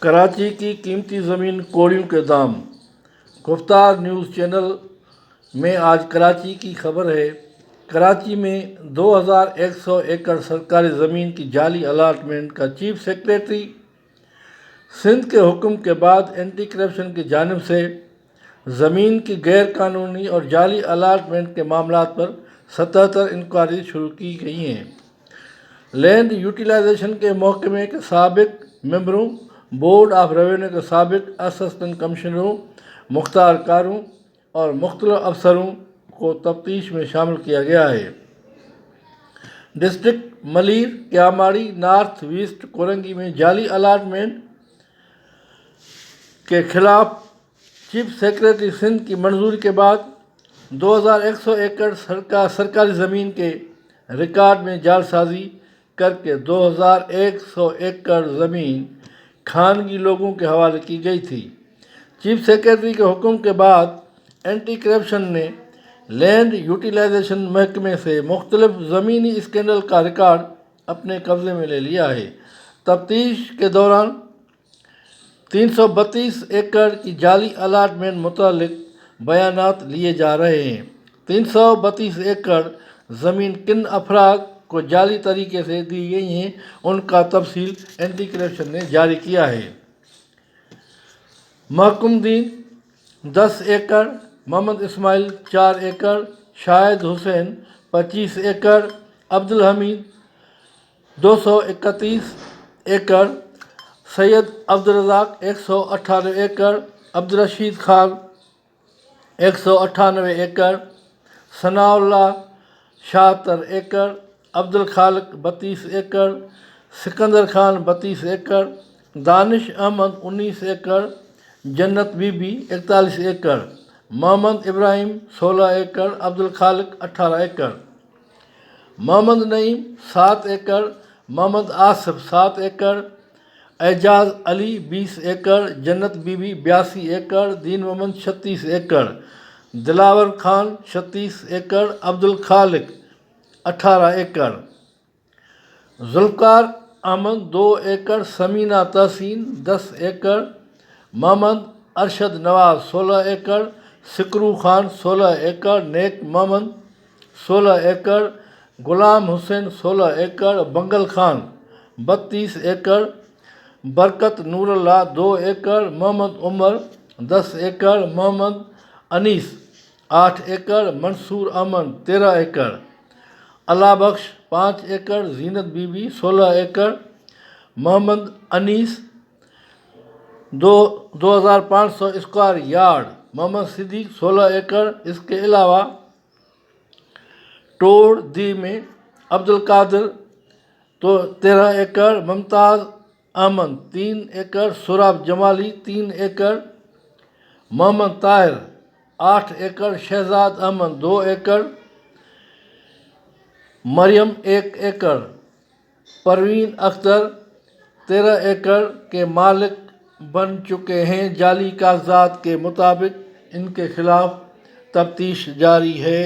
کراچی کی قیمتی زمین کوڑیوں کے دام۔ گفتار نیوز چینل میں آج کراچی کی خبر ہے۔ کراچی میں 2100 ایکڑ سرکاری زمین کی جعلی الاٹمنٹ کا چیف سیکریٹری سندھ کے حکم کے بعد اینٹی کرپشن کی جانب سے زمین کی غیر قانونی اور جعلی الاٹمنٹ کے معاملات پر 77 انکوائری شروع کی گئی ہیں۔ لینڈ یوٹیلائزیشن کے محکمے کے سابق ممبروں، بورڈ آف ریونیو کے سابق اسسٹنٹ کمشنروں، مختار کاروں اور مختلف افسروں کو تفتیش میں شامل کیا گیا ہے۔ District Malir, Keamari, north west Korangi میں جعلی الاٹمنٹ کے خلاف چیف سیکریٹری سندھ کی منظوری کے بعد 2100 ایکڑ سرکاری زمین کے ریکارڈ میں جعل سازی کر کے 2100 ایکڑ زمین خانگی لوگوں کے حوالے کی گئی تھی۔ چیف سیکریٹری کے حکم کے بعد اینٹی کرپشن نے لینڈ یوٹیلائزیشن محکمے سے مختلف زمینی اسکینڈل کا ریکارڈ اپنے قبضے میں لے لیا ہے۔ تفتیش کے دوران 332 ایکڑ کی جعلی الاٹمنٹ متعلق بیانات لیے جا رہے ہیں۔ 332 ایکڑ زمین کن افراد کو جعلی طریقے سے دی گئی ہیں، ان کا تفصیل اینٹی کرپشن نے جاری کیا ہے۔ محکم دین 10 ایکڑ، محمد اسماعیل 4 ایکڑ، شاہد حسین 25 ایکڑ، عبدالحمید 231 ایکڑ، سید عبدالرزاق 118 ایکڑ، عبدالرشید خان 198 ایکڑ، ثناء اللہ 76 ایکڑ، عبدالخالق 32 ایکڑ، سکندر خان 32 ایکڑ، دانش احمد 19 ایکڑ، جنت بی بی 41 ایکڑ، محمد ابراہیم 16 ایکڑ، عبدالخالق 18 ایکڑ، محمد نعیم 7 ایکڑ، محمد آصف 7 ایکڑ، اعجاز علی 20 ایکڑ، جنت بی بی 82 ایکڑ، دین محمد 36 ایکڑ، دلاور خان 36 ایکڑ، عبدالخالق 18 ایکڑ، ذوالفقار احمد 2 ایکڑ، ثمینہ تحسین 10 ایکڑ، محمد ارشد نواز 16 ایکڑ، سکرو خان 16 ایکڑ، نیک محمد 16 ایکڑ، غلام حسین 16 ایکڑ، بنگل خان 32 ایکڑ، برکت نور اللہ 2 ایکڑ، محمد عمر 10 ایکڑ، محمد انیس 8 ایکڑ، منصور احمد 13 ایکڑ، اللہ بخش 5 ایکڑ، زینت بی بی 16 ایکڑ، محمد انیس 2500 اسکوائر یارڈ، محمد صدیق 16 ایکڑ۔ اس کے علاوہ ٹوڑ دی میں عبدالقادر 13 ایکڑ، ممتاز احمد 3 ایکڑ، سوراب جمالی 3 ایکڑ، محمد طاہر 8 ایکڑ، شہزاد احمد 2 ایکڑ، مریم 1 ایکڑ، پروین اختر 13 ایکڑ کے مالک بن چکے ہیں۔ جعلی کاغذات کے مطابق ان کے خلاف تفتیش جاری ہے۔